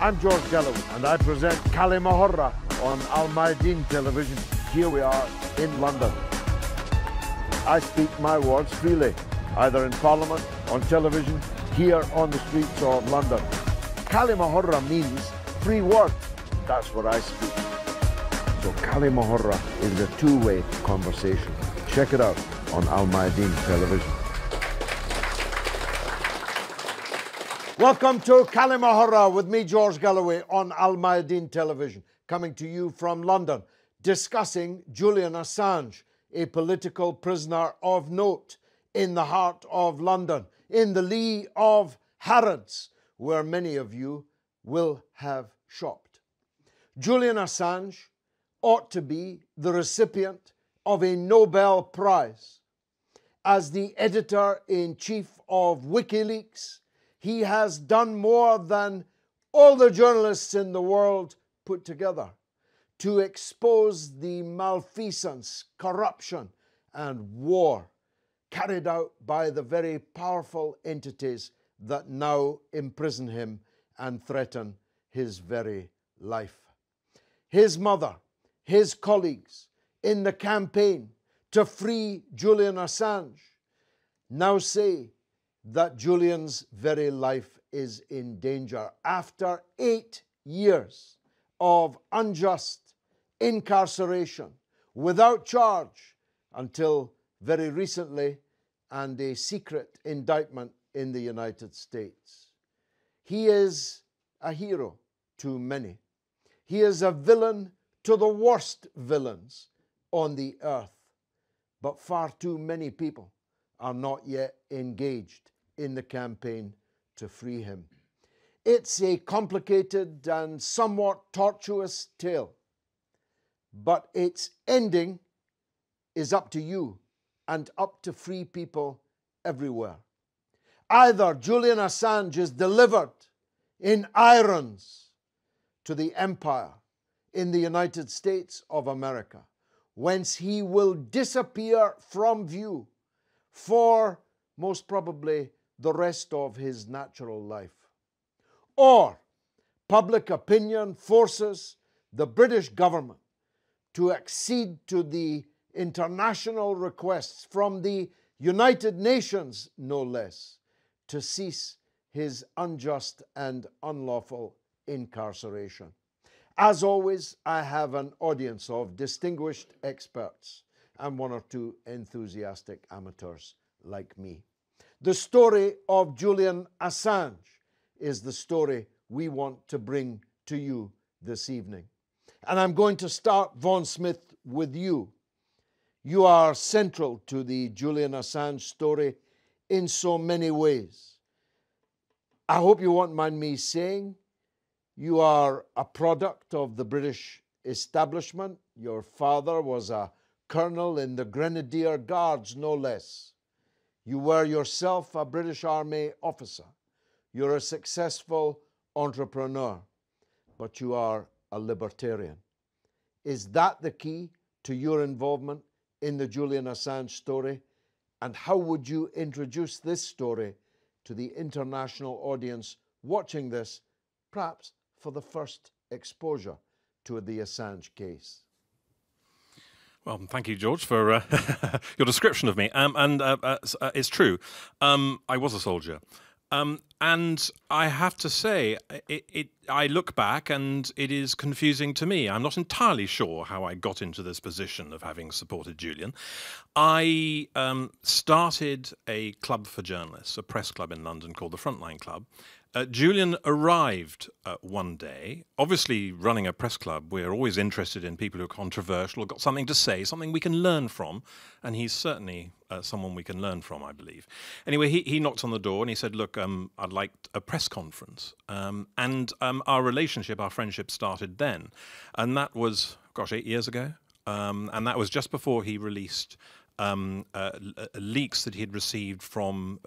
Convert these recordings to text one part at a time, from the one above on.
I'm George Galloway and I present Kalima Horra on Mayadeen television. Here we are in London. I speak my words freely, either in Parliament, on television, here on the streets of London. Kalima Horra means free word. That's what I speak. So Kalima Horra is a two-way conversation. Check it out on Mayadeen television. Welcome to Kalima Horra with me, George Galloway, on Mayadeen television, coming to you from London, discussing Julian Assange, a political prisoner of note in the heart of London, in the lee of Harrods, where many of you will have shopped. Julian Assange ought to be the recipient of a Nobel Prize. As the editor-in-chief of WikiLeaks, he has done more than all the journalists in the world put together to expose the malfeasance, corruption, and war carried out by the very powerful entities that now imprison him and threaten his very life. His mother, his colleagues in the campaign to free Julian Assange now say that Julian's very life is in danger after 8 years of unjust incarceration without charge until very recently, and a secret indictment in the United States. He is a hero to many. He is a villain to the worst villains on the earth. But far too many people are not yet engaged in the campaign to free him. It's a complicated and somewhat tortuous tale, but its ending is up to you and up to free people everywhere. Either Julian Assange is delivered in irons to the empire in the United States of America, whence he will disappear from view for most probably the rest of his natural life. Or public opinion forces the British government to accede to the international requests from the United Nations, no less, to cease his unjust and unlawful incarceration. As always, I have an audience of distinguished experts and one or two enthusiastic amateurs like me. The story of Julian Assange is the story we want to bring to you this evening. And I'm going to start, Vaughan Smith, with you. You are central to the Julian Assange story in so many ways. I hope you won't mind me saying you are a product of the British establishment. Your father was a colonel in the Grenadier Guards, no less. You were yourself a British Army officer. You're a successful entrepreneur, but you are a libertarian. Is that the key to your involvement in the Julian Assange story? And how would you introduce this story to the international audience watching this, perhaps for the first exposure to the Assange case? Well, thank you, George, for your description of me. It's true. I was a soldier. And I have to say, I look back and it is confusing to me. I'm not entirely sure how I got into this position of having supported Julian. I started a club for journalists, a press club in London called the Frontline Club. Julian arrived one day. Obviously, running a press club, we're always interested in people who are controversial, got something to say, something we can learn from, and he's certainly someone we can learn from, I believe. Anyway, he knocked on the door and he said, look, I'd like a press conference. Our relationship, our friendship started then. And that was, gosh, 8 years ago. And that was just before he released leaks that he had received from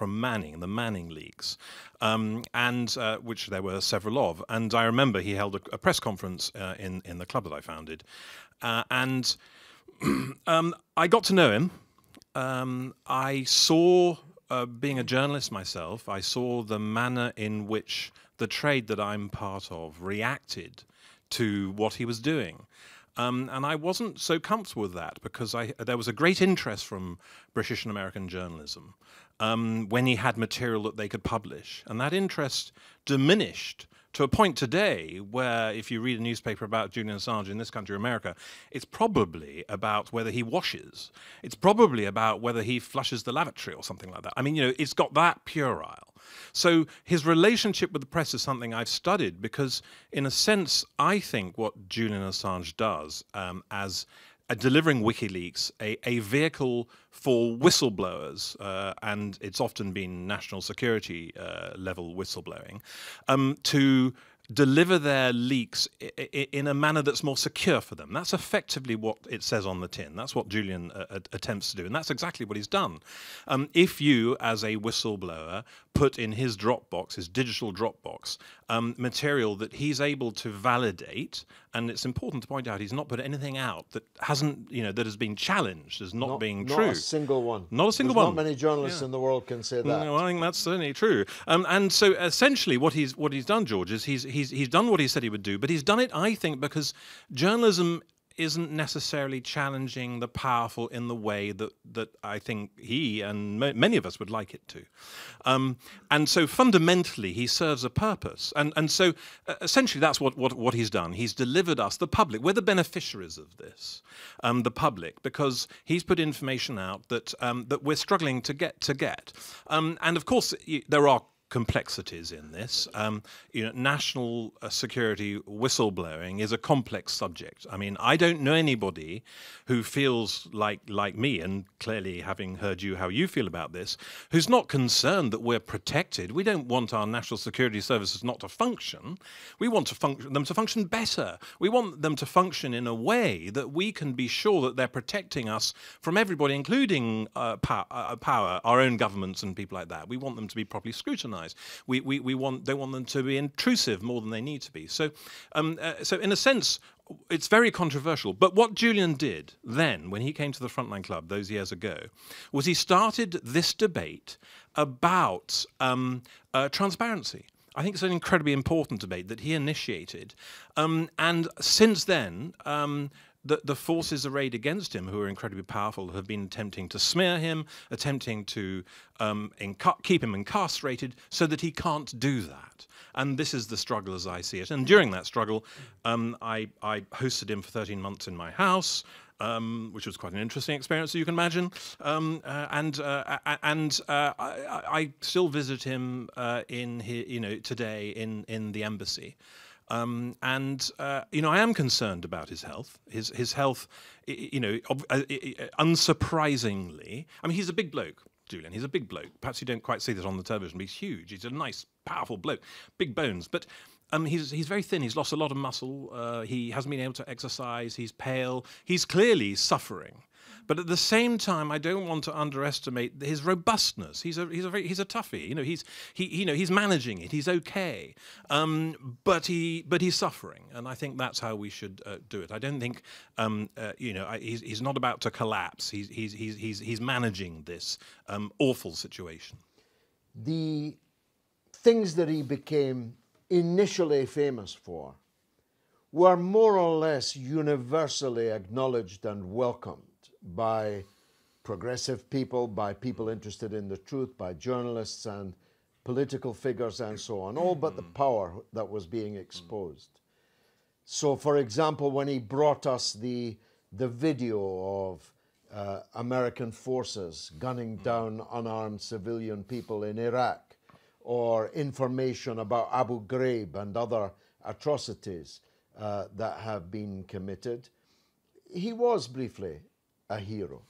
Manning, the Manning leaks, which there were several of. And I remember he held a press conference in the club that I founded, and I got to know him. I saw being a journalist myself, I saw the manner in which the trade that I'm part of reacted to what he was doing. And I wasn't so comfortable with that because there was a great interest from British and American journalism when he had material that they could publish. And that interest diminished to a point today where if you read a newspaper about Julian Assange in this country, America, it's probably about whether he washes. It's probably about whether he flushes the lavatory or something like that. I mean, it's got that puerile. So his relationship with the press is something I've studied because, in a sense, I think what Julian Assange does as delivering WikiLeaks, a vehicle for whistleblowers, and it's often been national security level whistleblowing, to deliver their leaks in a manner that's more secure for them. That's effectively what it says on the tin. That's what Julian attempts to do, and that's exactly what he's done. If you, as a whistleblower, put in his Dropbox, his digital Dropbox, material that he's able to validate, and it's important to point out he's not put anything out that hasn't, that has been challenged as not being true. Not a single one. Not a single one. Not many journalists in the world can say that. No, I think that's certainly true. And so essentially what he's done, George, is he's done what he said he would do, but he's done it, I think, because journalism isn't necessarily challenging the powerful in the way that I think he and many of us would like it to. And so fundamentally he serves a purpose. And so essentially that's what he's done. He's delivered us, the public. We're the beneficiaries of this, the public, because he's put information out that we're struggling to get. And of course there are complexities in this. National security whistleblowing is a complex subject. I mean, I don't know anybody who feels like me, and clearly having heard how you feel about this, who's not concerned that we're protected. We don't want our national security services not to function. We want them to function better. We want them to function in a way that we can be sure that they're protecting us from everybody, including power, our own governments and people like that. We want them to be properly scrutinized. We don't want them to be intrusive more than they need to be. So, so in a sense, it's very controversial. But what Julian did then, when he came to the Frontline Club those years ago, was he started this debate about transparency. I think it's an incredibly important debate that he initiated. And since then, the forces arrayed against him, who are incredibly powerful, have been attempting to smear him, attempting to keep him incarcerated so that he can't do that. And this is the struggle as I see it. And during that struggle, I hosted him for 13 months in my house, which was quite an interesting experience, so you can imagine. I still visit him today in the embassy. I am concerned about his health. His health, unsurprisingly. I mean, he's a big bloke, Julian. He's a big bloke. Perhaps you don't quite see this on the television, but he's huge. He's a nice, powerful bloke, big bones. But he's very thin. He's lost a lot of muscle. He hasn't been able to exercise. He's pale. He's clearly suffering. But at the same time, I don't want to underestimate his robustness. He's a toughie. He's managing it. He's okay. But he's suffering, and I think that's how we should do it. I don't think he's not about to collapse. He's managing this awful situation. The things that he became initially famous for were more or less universally acknowledged and welcomed by progressive people, by people interested in the truth, by journalists and political figures and so on, all but the power that was being exposed. So, for example, when he brought us the video of American forces gunning down unarmed civilian people in Iraq, or information about Abu Ghraib and other atrocities that have been committed, he was briefly a hero.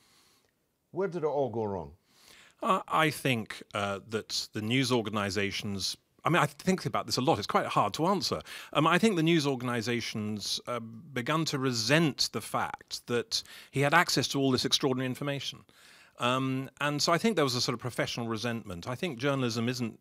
Where did it all go wrong? I think that the news organizations, I think about this a lot. It's quite hard to answer. I think the news organizations begun to resent the fact that he had access to all this extraordinary information. And so I think there was a sort of professional resentment. I think journalism isn't,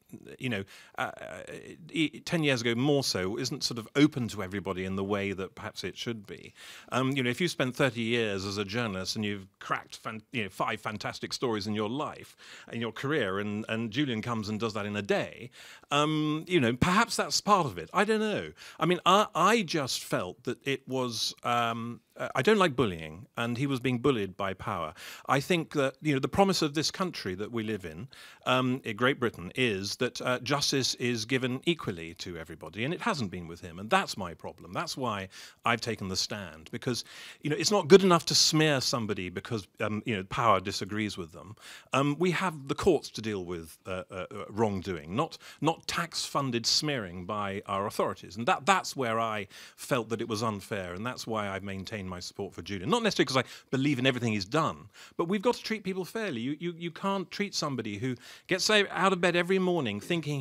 10 years ago more so, isn't sort of open to everybody in the way that perhaps it should be. If you spend 30 years as a journalist and you've cracked 5 fantastic stories in your life, in your career, and Julian comes and does that in a day, perhaps that's part of it. I don't know. I mean, I just felt that it was... I don't like bullying, and he was being bullied by power. I think that the promise of this country that we live in Great Britain, is that justice is given equally to everybody, and it hasn't been with him, and that's my problem. That's why I've taken the stand, because it's not good enough to smear somebody because power disagrees with them. We have the courts to deal with wrongdoing, not tax-funded smearing by our authorities, and that's where I felt that it was unfair, and that's why I've maintained my support for Julian. Not necessarily because I believe in everything he's done, but we've got to treat people fairly. You can't treat somebody who gets out of bed every morning thinking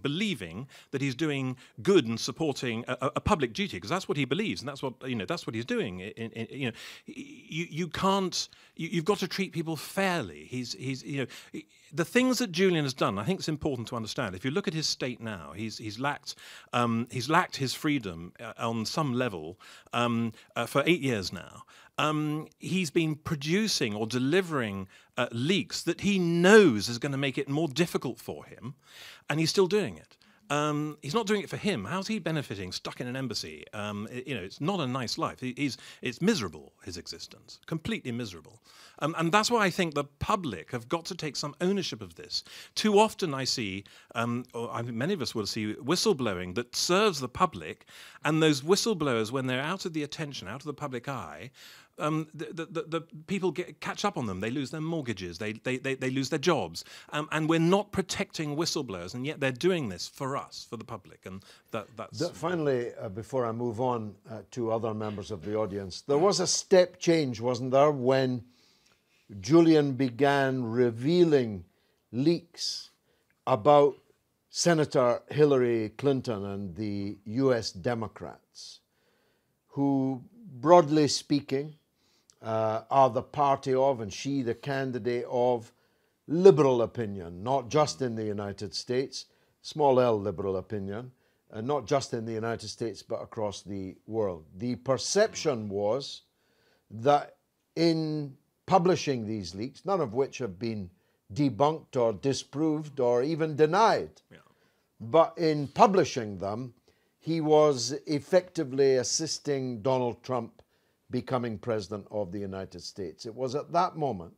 believing that he's doing good and supporting a public duty, because that's what he believes, and that's what he's doing. You've got to treat people fairly. The things that Julian has done, I think it's important to understand. If you look at his state now, he's lacked his freedom on some level for 8 years now. He's been producing or delivering leaks that he knows is going to make it more difficult for him, and he's still doing it. He's not doing it for him. How's he benefiting, stuck in an embassy? It's not a nice life. It's miserable, his existence, completely miserable. And that's why I think the public have got to take some ownership of this. Too often I see, many of us will see, whistleblowing that serves the public, and those whistleblowers, when they're out of the attention, out of the public eye, the people catch up on them. They lose their mortgages. They lose their jobs. And we're not protecting whistleblowers, and yet they're doing this for us, for the public. And that's... Finally, before I move on to other members of the audience, there was a step change, wasn't there, when Julian began revealing leaks about Senator Hillary Clinton and the US Democrats, who, broadly speaking, are the party of, and she the candidate of, liberal opinion, not just in the United States, small l liberal opinion, not just in the United States but across the world. The perception was that in publishing these leaks, none of which have been debunked or disproved or even denied, but in publishing them, he was effectively assisting Donald Trump becoming president of the United States. It was at that moment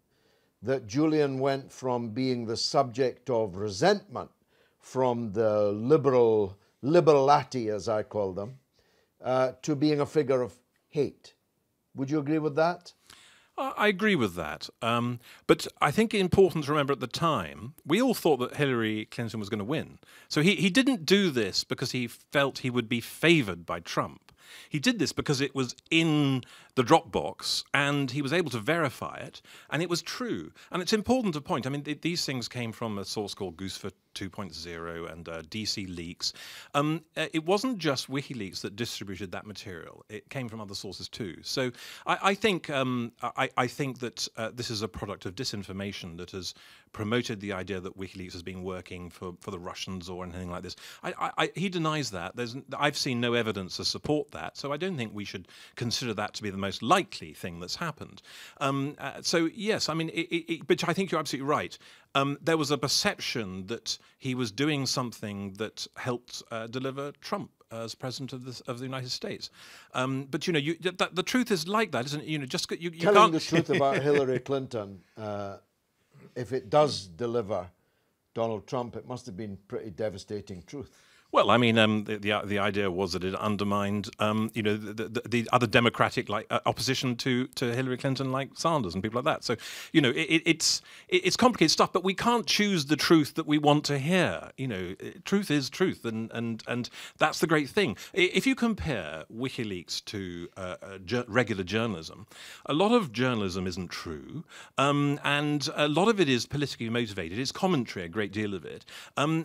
that Julian went from being the subject of resentment from the liberalati, as I call them, to being a figure of hate. Would you agree with that? I agree with that. But I think it's important to remember at the time, we all thought that Hillary Clinton was going to win. So he didn't do this because he felt he would be favored by Trump. He did this because it was in the Dropbox and he was able to verify it, and it was true. And it's important to point, I mean, these things came from a source called Goose 2.0 and DC Leaks. It wasn't just WikiLeaks that distributed that material. It came from other sources too. So I think that this is a product of disinformation that has promoted the idea that WikiLeaks has been working for the Russians or anything like this. He denies that. I've seen no evidence to support that, so I don't think we should consider that to be the most likely thing that's happened. So yes, I mean, but I think you're absolutely right. There was a perception that he was doing something that helped deliver Trump as president of the United States. But the truth is like that, isn't it? You Telling can't... the truth about Hillary Clinton, if it does deliver Donald Trump, it must have been pretty devastating truth. Well, I mean, the idea was that it undermined, the other Democratic opposition to Hillary Clinton, like Sanders and people like that. So, it's complicated stuff, but we can't choose the truth that we want to hear. Truth is truth, and that's the great thing. If you compare WikiLeaks to regular journalism, a lot of journalism isn't true, and a lot of it is politically motivated. It's commentary, a great deal of it.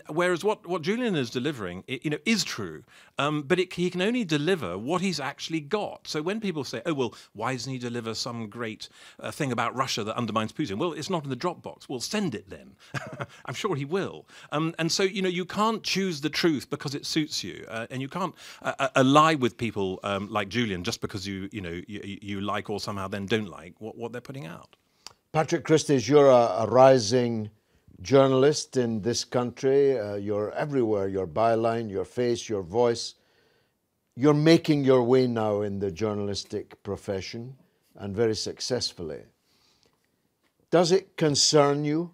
Whereas what Julian is delivering delivering, is true, but he can only deliver what he's actually got. So when people say, oh, well, why doesn't he deliver some great thing about Russia that undermines Putin? Well, it's not in the Dropbox. Well, send it then. I'm sure he will. And so, you can't choose the truth because it suits you. And you can't ally with people like Julian just because you like or somehow then don't like what they're putting out. Patrick Christys, you're a rising journalist in this country. You're everywhere. Your byline, your face, your voice. You're making your way now in the journalistic profession, and very successfully. Does it concern you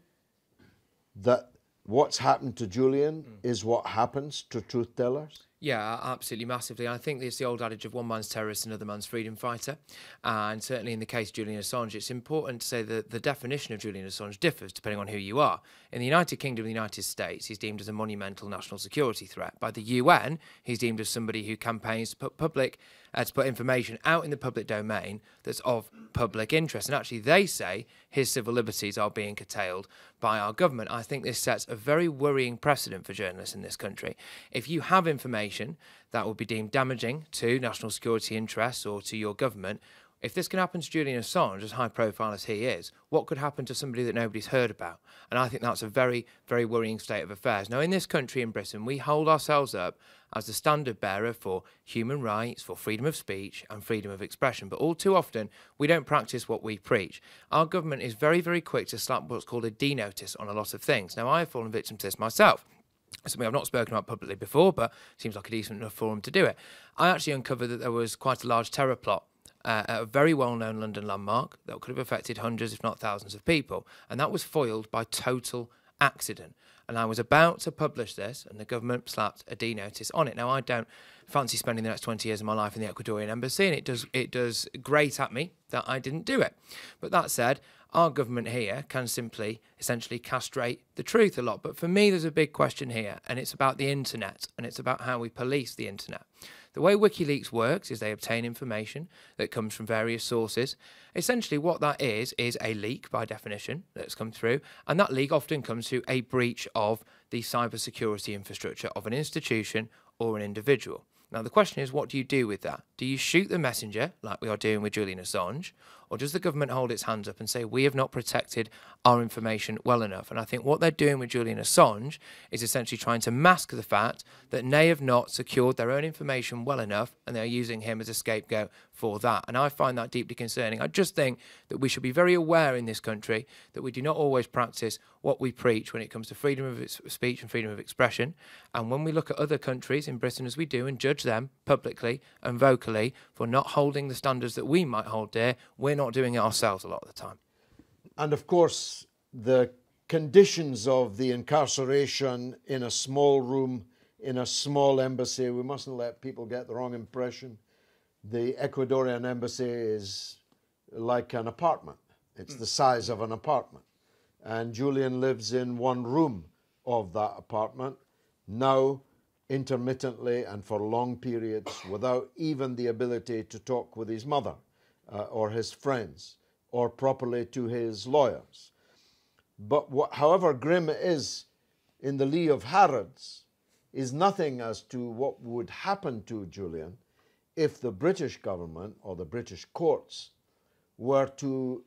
that what's happened to Julian is what happens to truth tellers? Yeah, absolutely, massively. I think it's the old adage of one man's terrorist, another man's freedom fighter. And certainly in the case of Julian Assange, it's important to say that the definition of Julian Assange differs depending on who you are. In the United Kingdom and the United States, he's deemed as a monumental national security threat. By the UN, he's deemed as somebody who campaigns to put information out in the public domain that's of public interest. And actually, they say his civil liberties are being curtailed by our government. I think this sets a very worrying precedent for journalists in this country. If you have information that would be deemed damaging to national security interests or to your government, if this can happen to Julian Assange, as high profile as he is, what could happen to somebody that nobody's heard about? And I think that's a very, very worrying state of affairs. Now, in this country, in Britain, we hold ourselves up as the standard bearer for human rights, for freedom of speech and freedom of expression. But all too often, we don't practice what we preach. Our government is very, very quick to slap what's called a D-notice on a lot of things. Now, I have fallen victim to this myself. Something I've not spoken about publicly before, but seems like a decent enough forum to do it. I actually uncovered that there was quite a large terror plot at a very well-known London landmark that could have affected hundreds, if not thousands of people. And that was foiled by total accident. And I was about to publish this, and the government slapped a D-notice on it. Now, I don't fancy spending the next 20 years of my life in the Ecuadorian embassy, and it does grate at me that I didn't do it. But that said, our government here can simply, essentially castrate the truth a lot. But for me, there's a big question here, and it's about the internet, and it's about how we police the internet. The way WikiLeaks works is they obtain information that comes from various sources. Essentially, what that is a leak, by definition, that's come through, and that leak often comes through a breach of the cybersecurity infrastructure of an institution or an individual. Now, the question is, what do you do with that? Do you shoot the messenger, like we are doing with Julian Assange, or does the government hold its hands up and say, we have not protected our information well enough? And I think what they're doing with Julian Assange is essentially trying to mask the fact that they have not secured their own information well enough, and they're using him as a scapegoat for that. And I find that deeply concerning. I just think that we should be very aware in this country that we do not always practice what we preach when it comes to freedom of speech and freedom of expression. And when we look at other countries in Britain, as we do, and judge them publicly and vocally for not holding the standards that we might hold dear, we're not doing it ourselves a lot of the time. And of course, the conditions of the incarceration in a small room, in a small embassy, we mustn't let people get the wrong impression. The Ecuadorian embassy is like an apartment. It's the size of an apartment. And Julian lives in one room of that apartment, now intermittently and for long periods, without even the ability to talk with his mother or his friends, or properly to his lawyers. But however grim it is in the lee of Harrods, is nothing as to what would happen to Julian if the British government or the British courts were to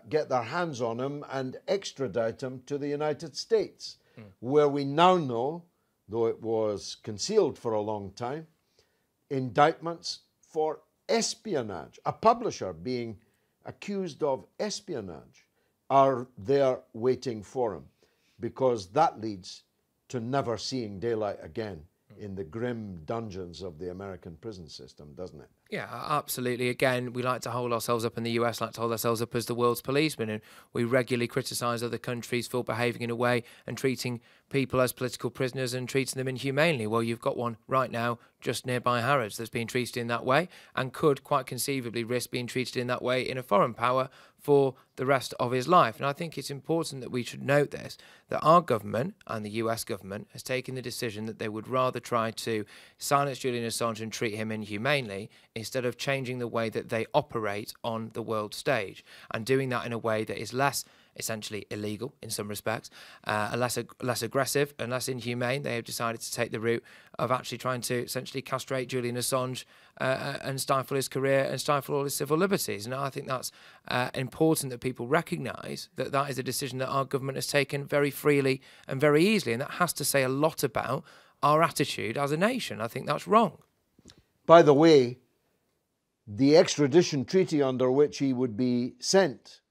get their hands on him and extradite him to the United States, where we now know, though it was concealed for a long time, indictments for espionage. A publisher being accused of espionage are there waiting for him, because that leads to never seeing daylight again in the grim dungeons of the American prison system, doesn't it? Yeah, absolutely. Again, we like to hold ourselves up in the US, like to hold ourselves up as the world's policeman, and we regularly criticise other countries for behaving in a way and treating people as political prisoners and treating them inhumanely. Well, you've got one right now just nearby Harrods that's being treated in that way and could quite conceivably risk being treated in that way in a foreign power for the rest of his life. And I think it's important that we should note this, that our government and the US government has taken the decision that they would rather try to silence Julian Assange and treat him inhumanely instead of changing the way that they operate on the world stage and doing that in a way that is less essentially illegal in some respects, less aggressive and less inhumane. They have decided to take the route of actually trying to essentially castrate Julian Assange and stifle his career and stifle all his civil liberties. And I think that's important that people recognise that that is a decision that our government has taken very freely and very easily, and that has to say a lot about our attitude as a nation. I think that's wrong. By the way, the extradition treaty under which he would be sent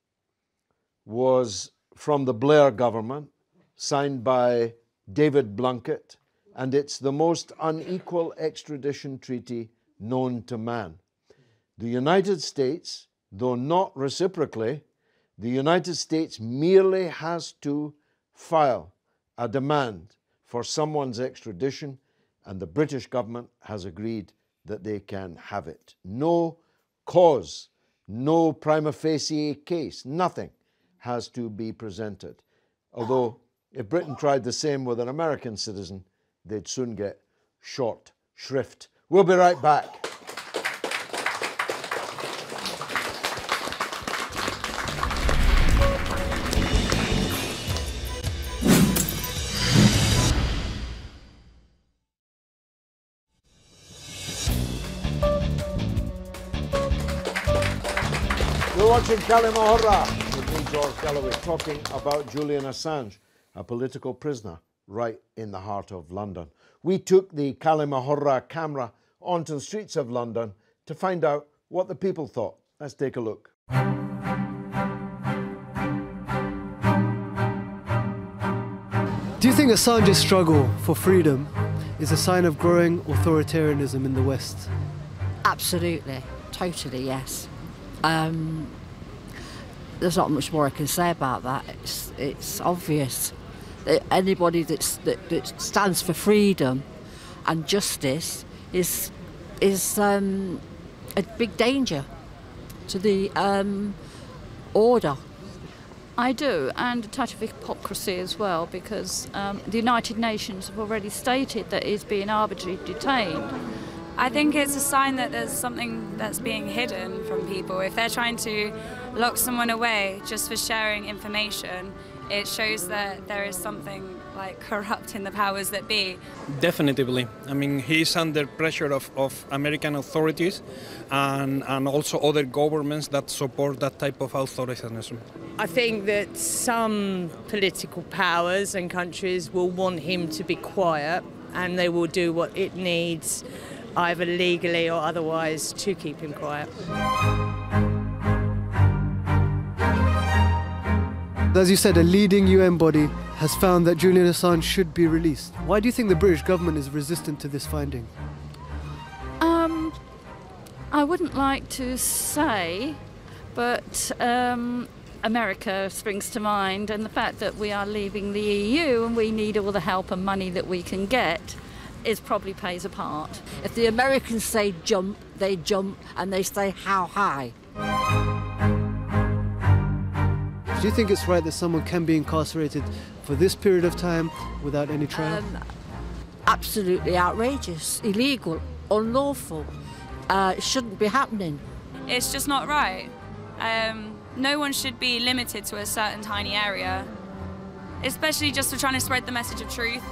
was from the Blair government, signed by David Blunkett, and it's the most unequal extradition treaty known to man. The United States, though not reciprocally, the United States merely has to file a demand for someone's extradition, and the British government has agreed that they can have it. No cause, no prima facie case, nothing has to be presented. Although if Britain tried the same with an American citizen, they'd soon get short shrift. We'll be right back. You're watching Kalima Horra with me, George Galloway, talking about Julian Assange, a political prisoner right in the heart of London. We took the Kalima Horra camera onto the streets of London to find out what the people thought. Let's take a look. Do you think Assange's struggle for freedom is a sign of growing authoritarianism in the West? Absolutely, totally, yes. There's not much more I can say about that. It's obvious that anybody that stands for freedom and justice is a big danger to the order. I do, and a touch of hypocrisy as well, because the United Nations have already stated that he's being arbitrarily detained. I think it's a sign that there's something that's being hidden from people. If they're trying to lock someone away just for sharing information, it shows that there is something like corrupt in the powers that be. Definitely. I mean, he's under pressure of American authorities and also other governments that support that type of authoritarianism. I think that some political powers and countries will want him to be quiet, and they will do what it needs, either legally or otherwise, to keep him quiet. As you said, a leading UN body has found that Julian Assange should be released. Why do you think the British government is resistant to this finding? I wouldn't like to say, but America springs to mind, and the fact that we are leaving the EU and we need all the help and money that we can get probably plays a part. If the Americans say jump, they jump, and they say how high. Do you think it's right that someone can be incarcerated for this period of time without any trial? Absolutely outrageous, illegal, unlawful. It shouldn't be happening. It's just not right. No one should be limited to a certain tiny area, especially just for trying to spread the message of truth.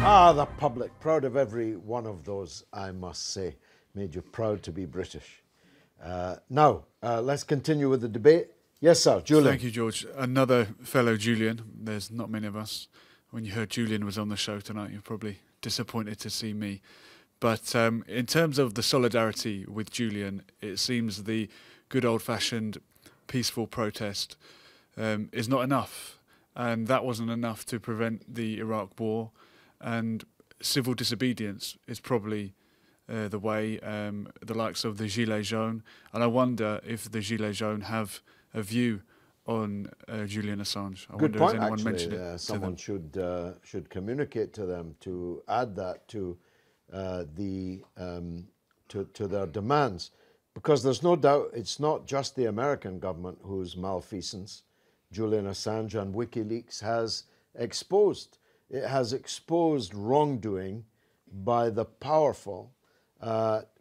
Ah, the public, proud of every one of those, I must say. Made you proud to be British. Now, let's continue with the debate. Yes, sir, Julian. Thank you, George. Another fellow Julian. There's not many of us. When you heard Julian was on the show tonight, you're probably disappointed to see me. But in terms of the solidarity with Julian, it seems the good old-fashioned peaceful protest is not enough. And that wasn't enough to prevent the Iraq war. And civil disobedience is probably the way, the likes of the Gilets jaunes. And I wonder if the Gilets jaunes have a view on Julian Assange. I Good wonder, point, has anyone actually. mentioned it Someone should communicate to them to add that to to their demands, because there's no doubt it's not just the American government whose malfeasance Julian Assange and WikiLeaks has exposed. It has exposed wrongdoing by the powerful,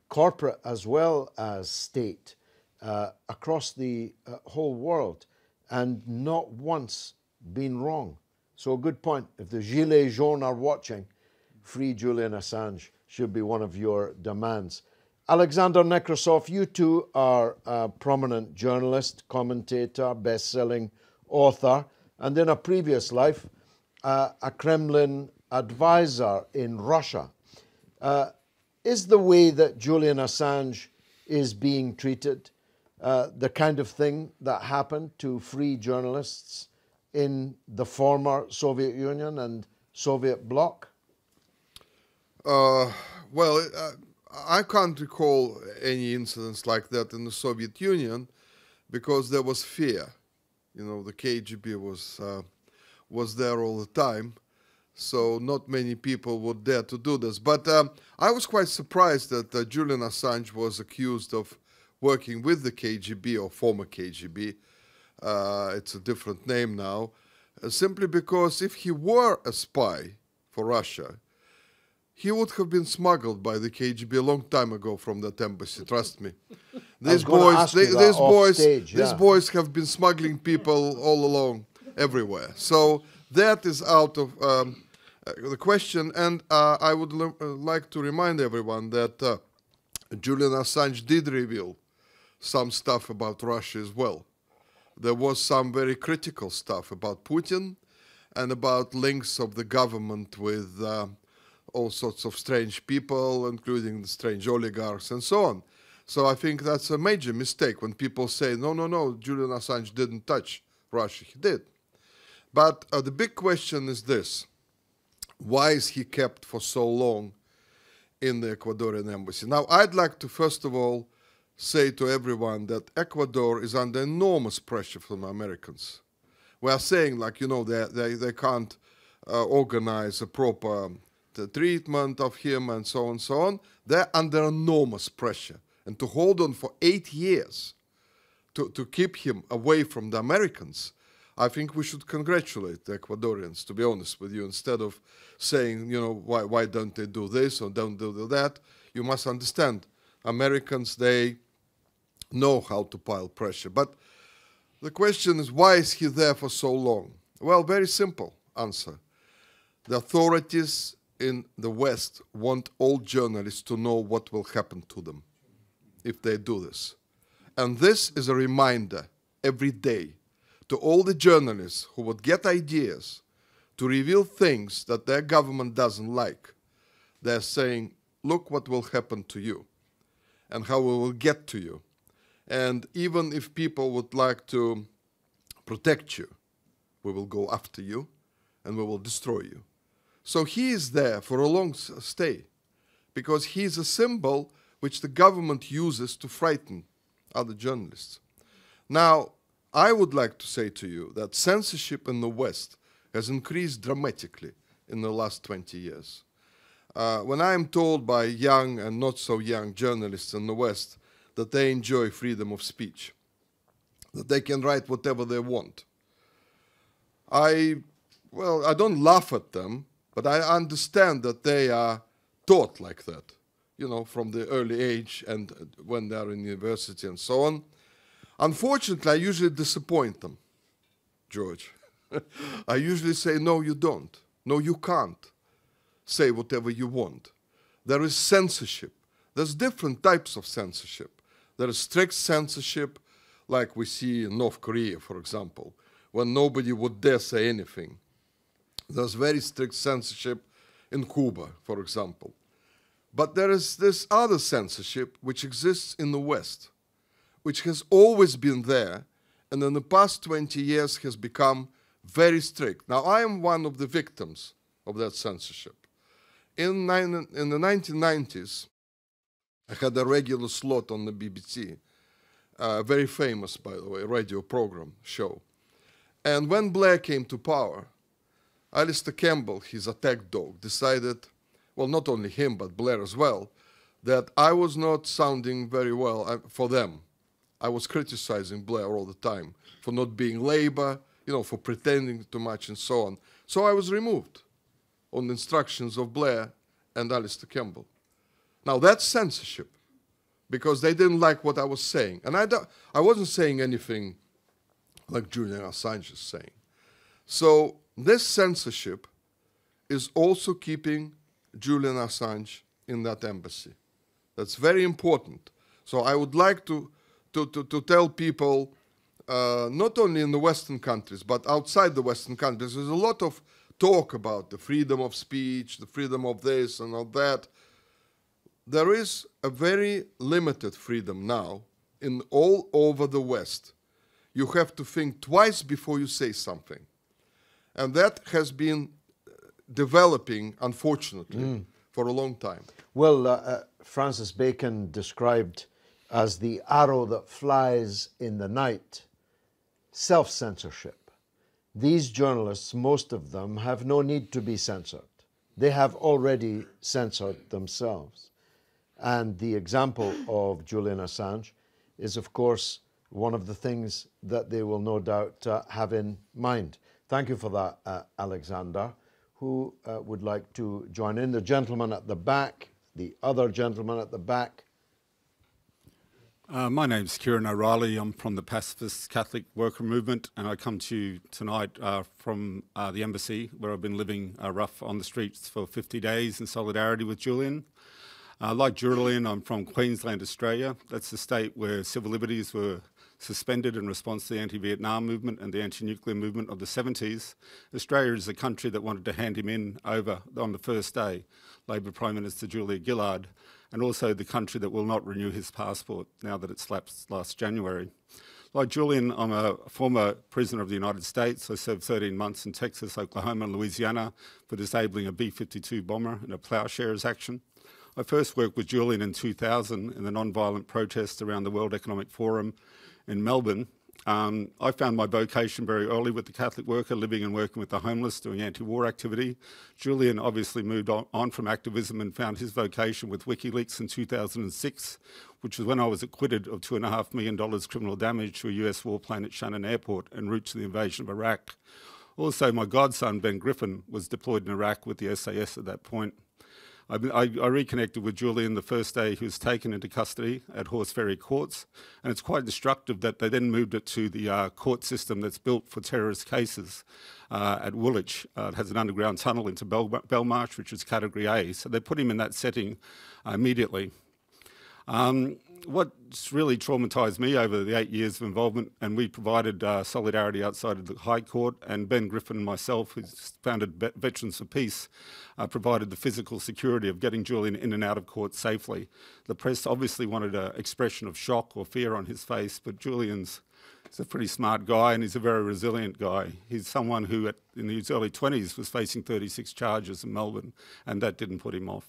corporate as well as state, across the whole world and not once been wrong. So a good point. If the Gilets jaunes are watching, free Julian Assange should be one of your demands. Alexander Nekrasov, you too are a prominent journalist, commentator, best-selling author, and in a previous life, a Kremlin advisor in Russia. Is the way that Julian Assange is being treated the kind of thing that happened to free journalists in the former Soviet Union and Soviet bloc? Well, I can't recall any incidents like that in the Soviet Union because there was fear. You know, the KGB was there all the time, so not many people would dare to do this. But I was quite surprised that Julian Assange was accused of working with the KGB or former KGB. It's a different name now, simply because if he were a spy for Russia, he would have been smuggled by the KGB a long time ago from that embassy, trust me. These boys have been smuggling people all along, everywhere. So that is out of the question. And I would like to remind everyone that Julian Assange did reveal some stuff about Russia as well. There was some very critical stuff about Putin and about links of the government with all sorts of strange people, including the strange oligarchs and so on. So I think that's a major mistake when people say, no, no, no, Julian Assange didn't touch Russia. He did. But the big question is this. Why is he kept for so long in the Ecuadorian embassy? Now, I'd like to, first of all, say to everyone that Ecuador is under enormous pressure from Americans. We are saying, like, you know, they can't organize a proper treatment of him and so on and so on. They're under enormous pressure. And to hold on for 8 years to keep him away from the Americans, I think we should congratulate the Ecuadorians, to be honest with you, instead of saying, you know, why don't they do this or don't do that. You must understand, Americans, they know how to pile pressure. But the question is, why is he there for so long? Well, very simple answer. The authorities in the West want all journalists to know what will happen to them if they do this. And this is a reminder every day to all the journalists who would get ideas to reveal things that their government doesn't like. They're saying, look what will happen to you and how we will get to you. And even if people would like to protect you, we will go after you and we will destroy you. So he is there for a long stay because he is a symbol which the government uses to frighten other journalists. Now, I would like to say to you that censorship in the West has increased dramatically in the last 20 years. When I am told by young and not so young journalists in the West that they enjoy freedom of speech, that they can write whatever they want, I don't laugh at them, but I understand that they are taught like that, you know, from the early age and when they are in university and so on. Unfortunately, I usually disappoint them, George. I usually say, no, you don't. No, you can't say whatever you want. There is censorship. There's different types of censorship. There is strict censorship, like we see in North Korea, for example, when nobody would dare say anything. There's very strict censorship in Cuba, for example. But there is this other censorship which exists in the West, which has always been there, and in the past 20 years has become very strict. Now, I am one of the victims of that censorship. In the 1990s, I had a regular slot on the BBC, very famous, by the way, radio program show. And when Blair came to power, Alistair Campbell, his attack dog, decided, well, not only him, but Blair as well, that I was not sounding very well for them. I was criticizing Blair all the time for not being Labour, you know, for pretending too much and so on. So I was removed on the instructions of Blair and Alistair Campbell. Now, that's censorship. because they didn't like what I was saying. And I wasn't saying anything like Julian Assange is saying. So this censorship is also keeping Julian Assange in that embassy. That's very important. So I would like to tell people, not only in the Western countries, but outside the Western countries, there's a lot of talk about the freedom of speech, the freedom of this and of that. There is a very limited freedom now in all over the West. You have to think twice before you say something. And that has been developing, unfortunately, for a long time. Well, Francis Bacon described as the arrow that flies in the night, self-censorship. These journalists, most of them, have no need to be censored. They have already censored themselves. And the example of Julian Assange is, of course, one of the things that they will no doubt have in mind. Thank you for that, Alexander. Who would like to join in? The gentleman at the back, the other gentleman at the back. My name's Kieran O'Reilly. I'm from the Pacifist Catholic Worker Movement, and I come to you tonight from the embassy, where I've been living rough on the streets for 50 days in solidarity with Julian. Like Julian, I'm from Queensland, Australia. That's the state where civil liberties were suspended in response to the anti-Vietnam movement and the anti-nuclear movement of the 70s. Australia is the country that wanted to hand him in over on the first day, Labor Prime Minister Julia Gillard, and also the country that will not renew his passport now that it's lapsed last January. Like Julian, I'm a former prisoner of the United States. I served 13 months in Texas, Oklahoma and Louisiana for disabling a B-52 bomber in a ploughshares action. I first worked with Julian in 2000 in the non-violent protests around the World Economic Forum in Melbourne. I found my vocation very early with the Catholic worker, living and working with the homeless, doing anti-war activity. Julian obviously moved on from activism and found his vocation with WikiLeaks in 2006, which was when I was acquitted of $2.5 million criminal damage to a US warplane at Shannon Airport en route to the invasion of Iraq. Also, my godson, Ben Griffin, was deployed in Iraq with the SAS at that point. I reconnected with Julian the first day he was taken into custody at Horse Ferry Courts, and it's quite destructive that they then moved it to the court system that's built for terrorist cases at Woolwich. It has an underground tunnel into Belmarsh, which is Category A, so they put him in that setting immediately. What's really traumatised me over the 8 years of involvement, and we provided solidarity outside of the High Court, and Ben Griffin and myself, who's founded Veterans for Peace, provided the physical security of getting Julian in and out of court safely. The press obviously wanted an expression of shock or fear on his face, but Julian's a pretty smart guy, and he's a very resilient guy. He's someone who, in his early 20s, was facing 36 charges in Melbourne, and that didn't put him off.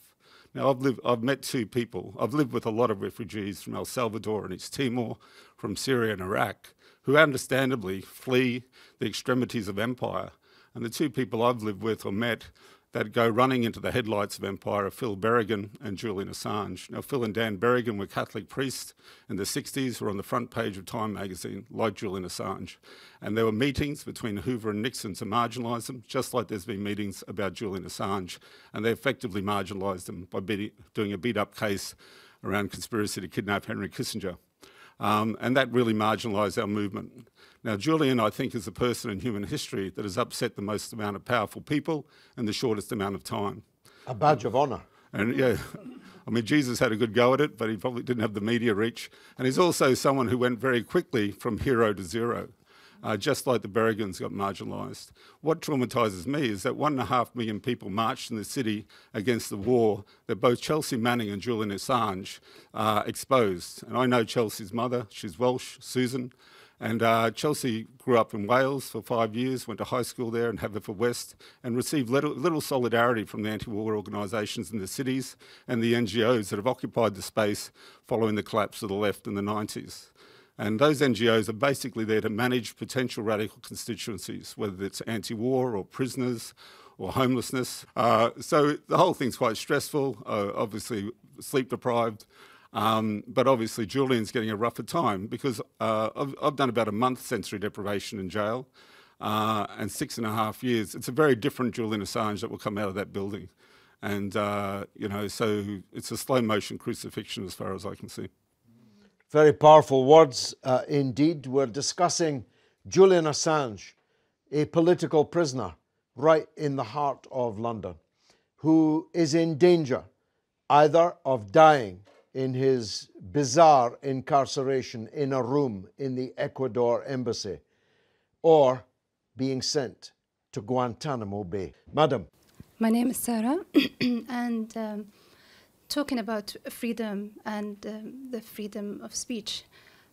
Now, I've met two people. I've lived with a lot of refugees from El Salvador and East Timor, from Syria and Iraq, who understandably flee the extremities of empire. And the two people I've lived with or met that go running into the headlights of empire are Phil Berrigan and Julian Assange. Now, Phil and Dan Berrigan were Catholic priests in the 60s, were on the front page of Time magazine, like Julian Assange. And there were meetings between Hoover and Nixon to marginalise them, just like there's been meetings about Julian Assange. And they effectively marginalised him by doing a beat-up case around conspiracy to kidnap Henry Kissinger. And that really marginalised our movement. Now, Julian, I think, is the person in human history that has upset the most amount of powerful people in the shortest amount of time. A badge of honour. And yeah, I mean, Jesus had a good go at it, but he probably didn't have the media reach. And he's also someone who went very quickly from hero to zero, just like the Berrigans got marginalised. What traumatises me is that 1.5 million people marched in the city against the war that both Chelsea Manning and Julian Assange exposed. And I know Chelsea's mother, she's Welsh, Susan. And Chelsea grew up in Wales for 5 years, went to high school there in Haverfordwest, and received little solidarity from the anti-war organisations in the cities and the NGOs that have occupied the space following the collapse of the left in the 90s. And those NGOs are basically there to manage potential radical constituencies, whether it's anti-war or prisoners or homelessness. So the whole thing's quite stressful, obviously sleep deprived. But obviously Julian's getting a rougher time because I've done about a month sensory deprivation in jail and 6.5 years. It's a very different Julian Assange that will come out of that building. And, you know, so it's a slow motion crucifixion as far as I can see. Very powerful words indeed. We're discussing Julian Assange, a political prisoner right in the heart of London, who is in danger either of dying in his bizarre incarceration in a room in the Ecuador embassy or being sent to Guantanamo Bay. Madam. My name is Sarah, and talking about freedom and the freedom of speech.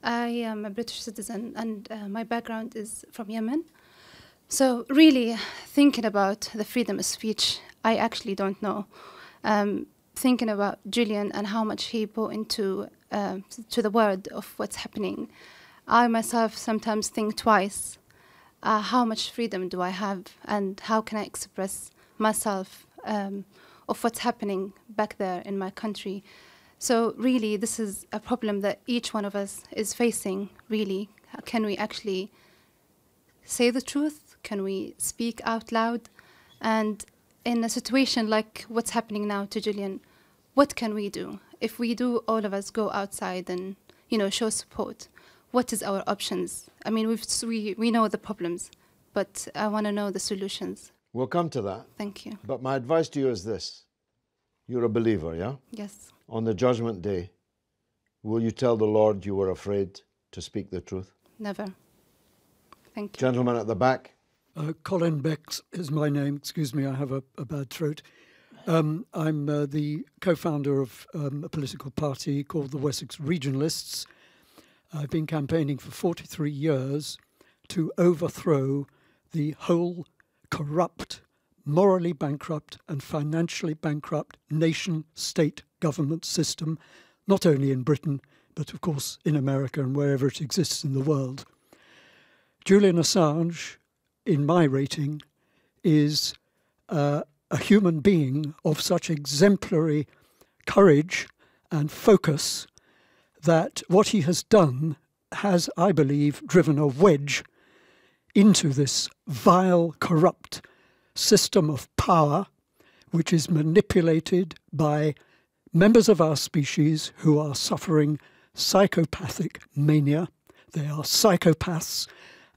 I am a British citizen, and my background is from Yemen. So really thinking about the freedom of speech, I actually don't know. Thinking about Julian and how much he brought into to the world of what's happening, I myself sometimes think twice. How much freedom do I have, and how can I express myself of what's happening back there in my country? So really, this is a problem that each one of us is facing, really. Can we actually say the truth? Can we speak out loud? And in a situation like what's happening now to Julian, what can we do? If we do, all of us go outside and, you know, show support. What is our options? I mean, we know the problems, but I want to know the solutions. We'll come to that. Thank you. But my advice to you is this. You're a believer, yeah? Yes. On the judgment day, will you tell the Lord you were afraid to speak the truth? Never. Thank you. Gentleman at the back. Colin Bex is my name. Excuse me, I have a bad throat. I'm the co-founder of a political party called the Wessex Regionalists. I've been campaigning for 43 years to overthrow the whole corrupt, morally bankrupt and financially bankrupt nation-state government system, not only in Britain, but of course in America and wherever it exists in the world. Julian Assange, in my rating, is a human being of such exemplary courage and focus that what he has done has, I believe, driven a wedge into this vile, corrupt system of power, which is manipulated by members of our species who are suffering psychopathic mania. They are psychopaths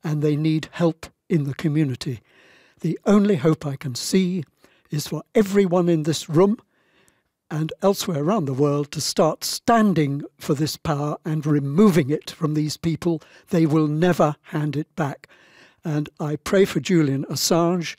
and they need help in the community. The only hope I can see is for everyone in this room and elsewhere around the world to start standing for this power and removing it from these people. They will never hand it back. And I pray for Julian Assange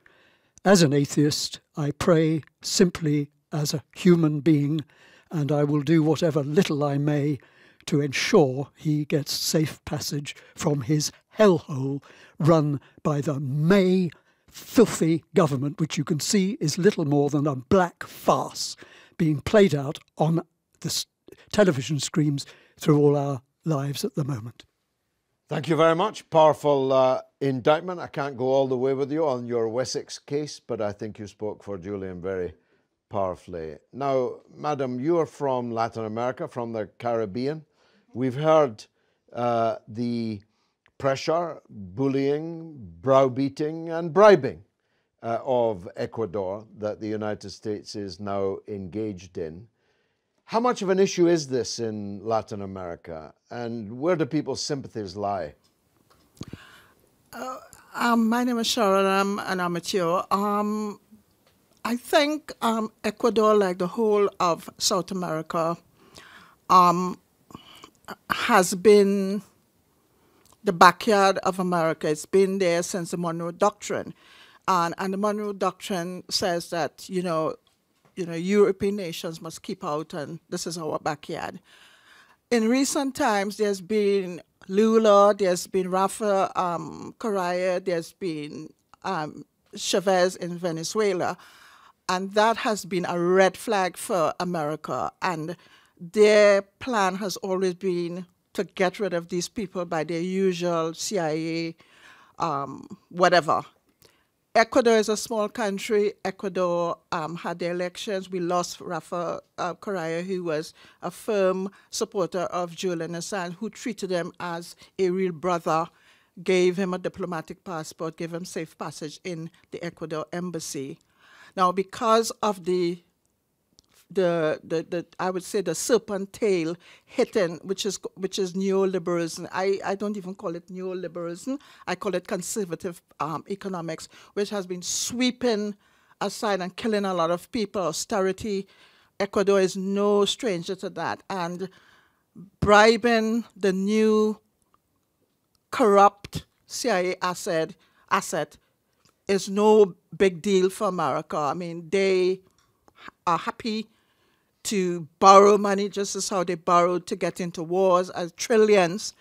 as an atheist. I pray simply as a human being, and I will do whatever little I may to ensure he gets safe passage from his hellhole run by the May filthy government, which you can see is little more than a black farce being played out on the television screens through all our lives at the moment. Thank you very much. Powerful indictment. I can't go all the way with you on your Wessex case, but I think you spoke for Julian very powerfully. Now, Madam, you are from Latin America, from the Caribbean. We've heard the pressure, bullying, browbeating and bribing of Ecuador that the United States is now engaged in. How much of an issue is this in Latin America, and where do people's sympathies lie? My name is Sharon. I'm an amateur. I think Ecuador, like the whole of South America, has been the backyard of America. It's been there since the Monroe Doctrine. And the Monroe Doctrine says that, you know, European nations must keep out, and this is our backyard. In recent times, there's been Lula, there's been Rafa Correa, there's been Chavez in Venezuela, and that has been a red flag for America. And their plan has always been to get rid of these people by their usual CIA, whatever. Ecuador is a small country. Ecuador had their elections. We lost Rafa Correa, who was a firm supporter of Julian Assange, who treated him as a real brother, gave him a diplomatic passport, gave him safe passage in the Ecuador embassy. Now, because of the I would say the serpent tail hitting, which is neoliberalism. I don't even call it neoliberalism. I call it conservative economics, which has been sweeping aside and killing a lot of people. Austerity. Ecuador is no stranger to that, and bribing the new corrupt CIA asset is no big deal for America. I mean, they are happy to borrow money just as how they borrowed to get into wars, as trillions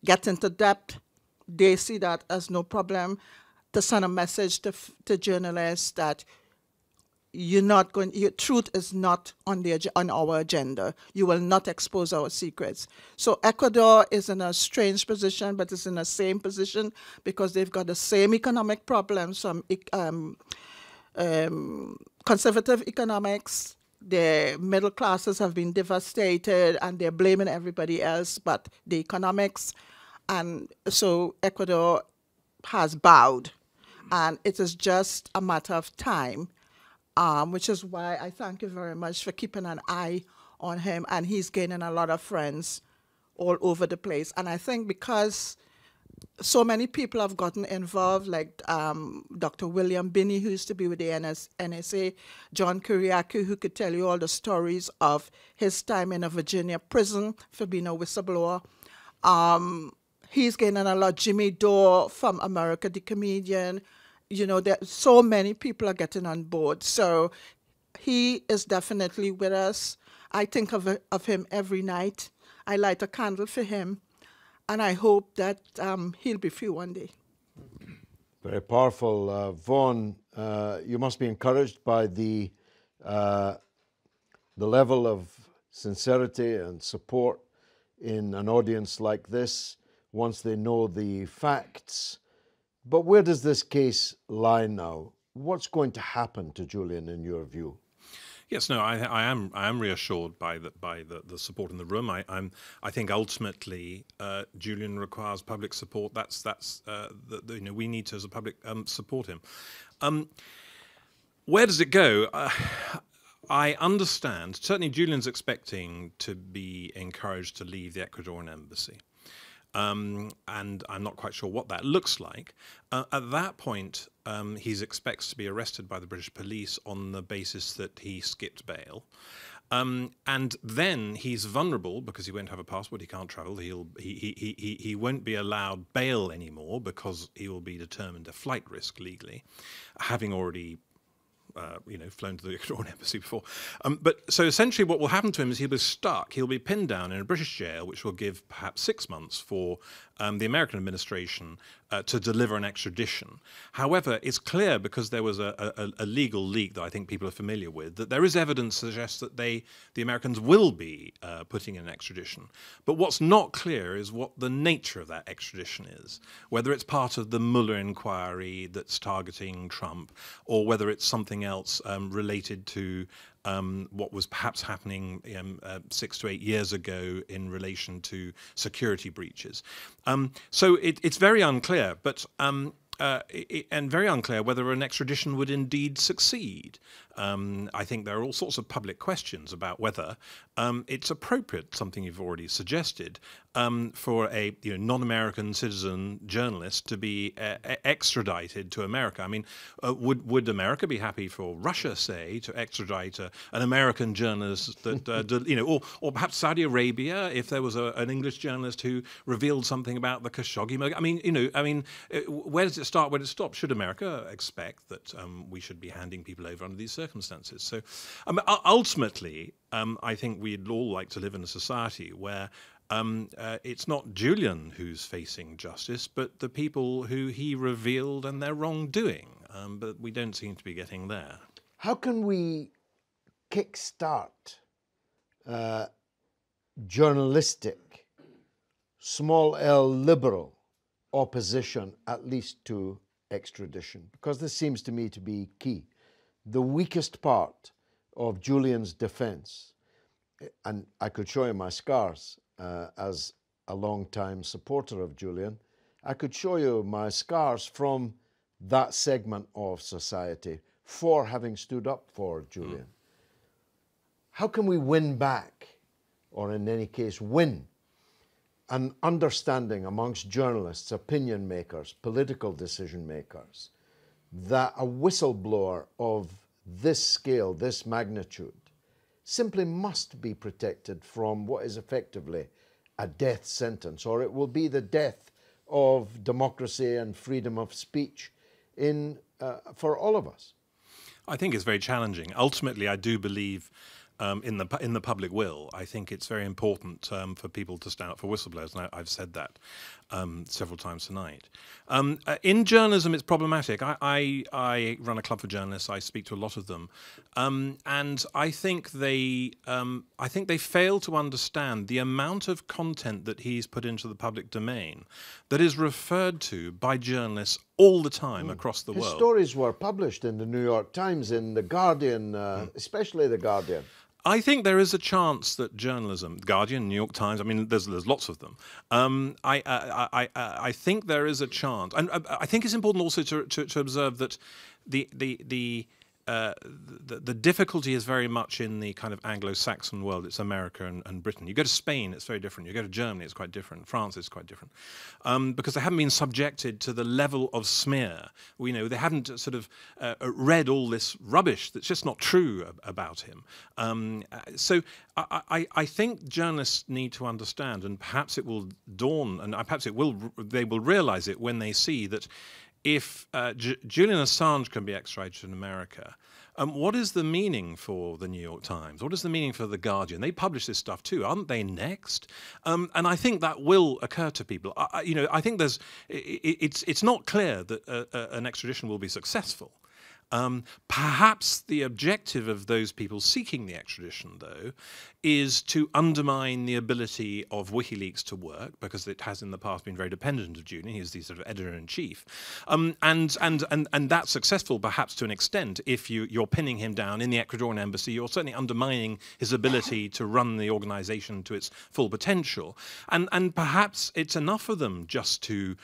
get into debt. They see that as no problem to send a message to journalists that your truth is not on our agenda. You will not expose our secrets. So Ecuador is in a strange position, but it's in the same position because they've got the same economic problems from conservative economics. Their middle classes have been devastated, and they're blaming everybody else but the economics. And so Ecuador has bowed, and it is just a matter of time. Which is why I thank you very much for keeping an eye on him, and he's gaining a lot of friends all over the place. And I think because so many people have gotten involved, like Dr. William Binney, who used to be with the NSA, John Kiriakou, who could tell you all the stories of his time in a Virginia prison for being a whistleblower. He's gaining a lot. Jimmy Dore from America, the comedian. You know, there so many people are getting on board. So he is definitely with us. I think of him every night. I light a candle for him, and I hope that he'll be free one day. Very powerful. Vaughan, you must be encouraged by the level of sincerity and support in an audience like this once they know the facts. But where does this case lie now? What's going to happen to Julian, in your view? Yes, no, I am reassured by the support in the room. I think ultimately Julian requires public support. We need to, as a public, support him. Where does it go? I understand. Certainly, Julian's expecting to be encouraged to leave the Ecuadorian embassy. And I'm not quite sure what that looks like. At that point, he expects to be arrested by the British police on the basis that he skipped bail. And then he's vulnerable because he won't have a passport, he can't travel, he won't be allowed bail anymore because he will be determined a flight risk legally, having already flown to the Ecuadorian embassy before. But so essentially what will happen to him is he'll be stuck, he'll be pinned down in a British jail, which will give perhaps 6 months for the American administration to deliver an extradition. However, it's clear, because there was a legal leak that I think people are familiar with, that there is evidence to suggest that the Americans will be putting in an extradition. But what's not clear is what the nature of that extradition is, whether it's part of the Mueller inquiry that's targeting Trump, or whether it's something else related to what was perhaps happening 6 to 8 years ago in relation to security breaches. So it's very unclear, but and very unclear whether an extradition would indeed succeed. I think there are all sorts of public questions about whether it's appropriate, something you've already suggested, for a non-American citizen journalist to be extradited to America. I mean, would America be happy for Russia, say, to extradite an American journalist that, or perhaps Saudi Arabia, if there was an English journalist who revealed something about the Khashoggi murder? I mean, where does it start? Where does it stop? Should America expect that we should be handing people over under these circumstances? So ultimately, I think we'd all like to live in a society where it's not Julian who's facing justice, but the people who he revealed and their wrongdoing. But we don't seem to be getting there. How can we kickstart journalistic, small L liberal opposition, at least to extradition? Because this seems to me to be key. The weakest part of Julian's defense, and I could show you my scars as a long-time supporter of Julian, I could show you my scars from that segment of society for having stood up for Julian. how can we win back, or in any case win, an understanding amongst journalists, opinion makers, political decision makers, that a whistleblower of this scale, this magnitude, simply must be protected from what is effectively a death sentence, or it will be the death of democracy and freedom of speech for all of us? I think it's very challenging. Ultimately, I do believe in the public will. I think it's very important for people to stand up for whistleblowers, and I've said that several times tonight. In journalism, it's problematic. I run a club for journalists. I speak to a lot of them, and I think they fail to understand the amount of content that he's put into the public domain that is referred to by journalists all the time across the world. His stories were published in the New York Times, in the Guardian, especially the Guardian. I think there is a chance that journalism, The Guardian, New York Times, I mean, there's lots of them. I think there is a chance, and I think it's important also to observe that the difficulty is very much in the kind of Anglo-Saxon world. It's America and Britain. You go to Spain, it's very different. You go to Germany, it's quite different. France, it's quite different. Because they haven't been subjected to the level of smear. They haven't sort of read all this rubbish that's just not true about him. So I think journalists need to understand, and perhaps it will dawn, and perhaps they will realize it when they see that if Julian Assange can be extradited in America, what is the meaning for the New York Times? What is the meaning for The Guardian? They publish this stuff too. Aren't they next? And I think that will occur to people. I think it's not clear that an extradition will be successful. Perhaps the objective of those people seeking the extradition, though, is to undermine the ability of WikiLeaks to work, because it has in the past been very dependent of Julian. He's the sort of editor-in-chief. And that's successful, perhaps, to an extent. If you're pinning him down in the Ecuadorian embassy, you're certainly undermining his ability to run the organization to its full potential. And perhaps it's enough for them just to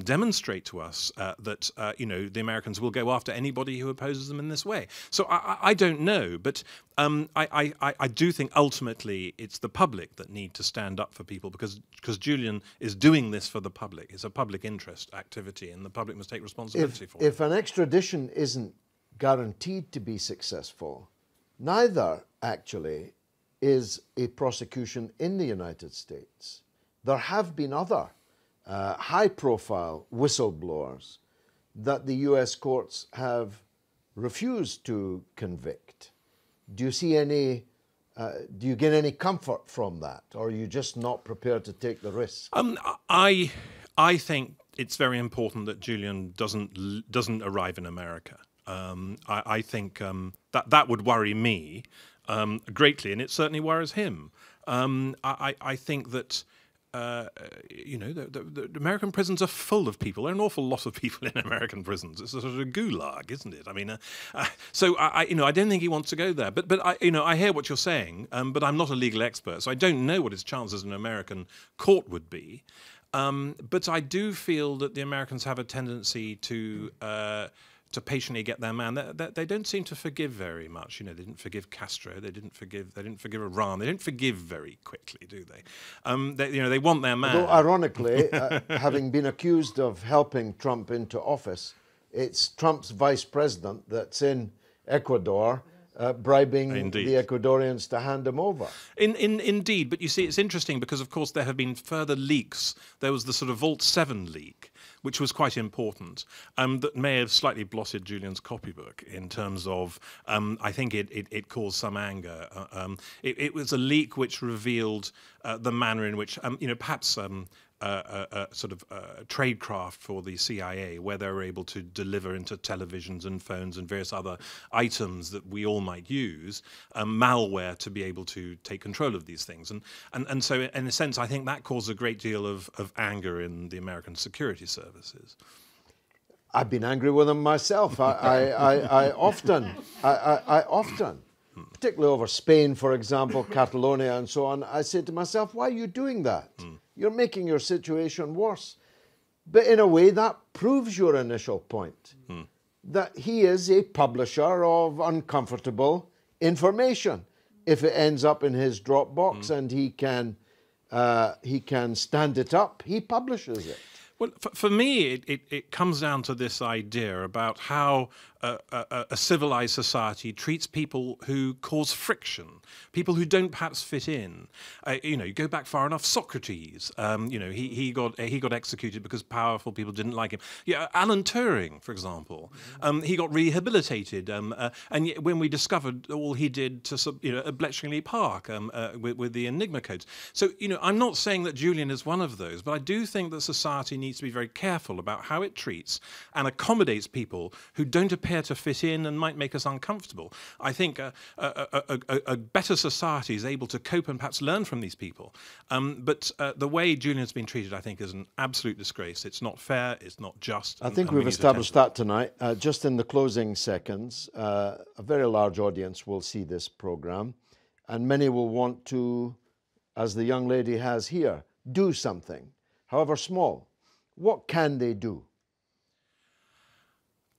demonstrate to us that, the Americans will go after anybody who opposes them in this way. So I don't know, but I do think ultimately it's the public that need to stand up for people, because Julian is doing this for the public. It's a public interest activity, and the public must take responsibility for it. If an extradition isn't guaranteed to be successful, neither actually is a prosecution in the United States. There have been other high-profile whistleblowers that the US courts have refused to convict. Do you see any? Do you get any comfort from that, or are you just not prepared to take the risk? I think it's very important that Julian doesn't arrive in America. I think that would worry me greatly, and it certainly worries him. I think that. The American prisons are full of people. There are an awful lot of people in American prisons. It's a sort of gulag, isn't it? I mean, so I don't think he wants to go there. But I hear what you're saying. But I'm not a legal expert, so I don't know what his chances in an American court would be. But I do feel that the Americans have a tendency to patiently get their man. They don't seem to forgive very much. They didn't forgive Castro. They didn't forgive Iran. They didn't forgive very quickly, do they? They want their man. Although, ironically, having been accused of helping Trump into office, it's Trump's vice president that's in Ecuador bribing the Ecuadorians to hand him over. Indeed, but you see, it's interesting because, of course, there have been further leaks. There was the sort of Vault 7 leak, which was quite important, that may have slightly blotted Julian's copybook in terms of, I think it caused some anger. It was a leak which revealed the manner in which, perhaps sort of tradecraft for the CIA, where they were able to deliver into televisions and phones and various other items that we all might use, malware to be able to take control of these things. And so, in a sense, I think that caused a great deal of anger in the American security services. I've been angry with them myself. I often, particularly over Spain, for example, Catalonia and so on, I say to myself, why are you doing that? You're making your situation worse. But in a way, that proves your initial point, that he is a publisher of uncomfortable information. if it ends up in his Dropbox and he can stand it up, he publishes it. Well, for me, it comes down to this idea about how a civilized society treats people who cause friction, people who don't perhaps fit in. You know, you go back far enough, Socrates, you know, he got executed because powerful people didn't like him. Yeah, Alan Turing, for example, he got rehabilitated, and yet when we discovered all he did to, you know, at Bletchley Park with the Enigma codes. So, you know, I'm not saying that Julian is one of those, but I do think that society needs to be very careful about how it treats and accommodates people who don't appear to fit in and might make us uncomfortable. I think a better society is able to cope and perhaps learn from these people. But the way Julian's been treated, I think, is an absolute disgrace. It's not fair, it's not just. I think we've established that tonight. Just in the closing seconds, a very large audience will see this program, and many will want to, as the young lady has here, do something, however small. What can they do?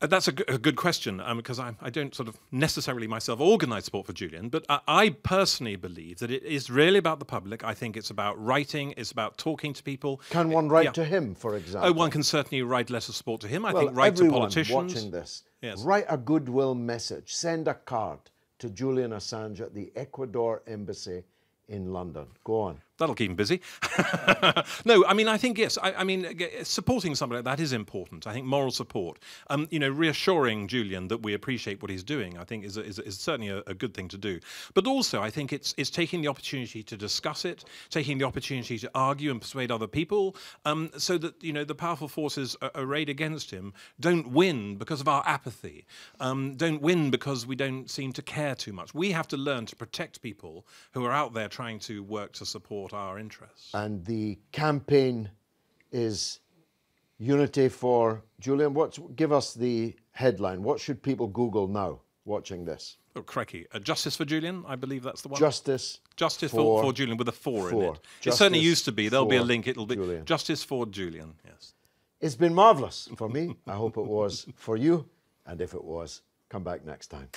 That's a good question, because I don't sort of necessarily myself organise support for Julian, but I personally believe that it is really about the public. I think it's about writing, it's about talking to people. Can one write to him, for example? Oh, one can certainly write letters of support to him. I think write to politicians. Watching this, yes. Write a goodwill message. Send a card to Julian Assange at the Ecuador Embassy in London. Go on. That'll keep him busy. No, I mean, I think, yes, I mean, supporting somebody like that is important. I think moral support, you know, reassuring Julian that we appreciate what he's doing, I think is certainly a good thing to do. But also, I think it's taking the opportunity to discuss it, taking the opportunity to argue and persuade other people, so that, you know, the powerful forces arrayed against him don't win because of our apathy, don't win because we don't seem to care too much. We have to learn to protect people who are out there trying to work to support our interests. And the campaign is Unity for Julian. Give us the headline. What should people Google now watching this? Oh, crikey. Justice for Julian, I believe that's the one. Justice for Julian with a 4 in it. It certainly used to be. There'll be a link. It'll be Julian. Justice for Julian, yes. It's been marvellous for me. I hope it was for you. And if it was, come back next time.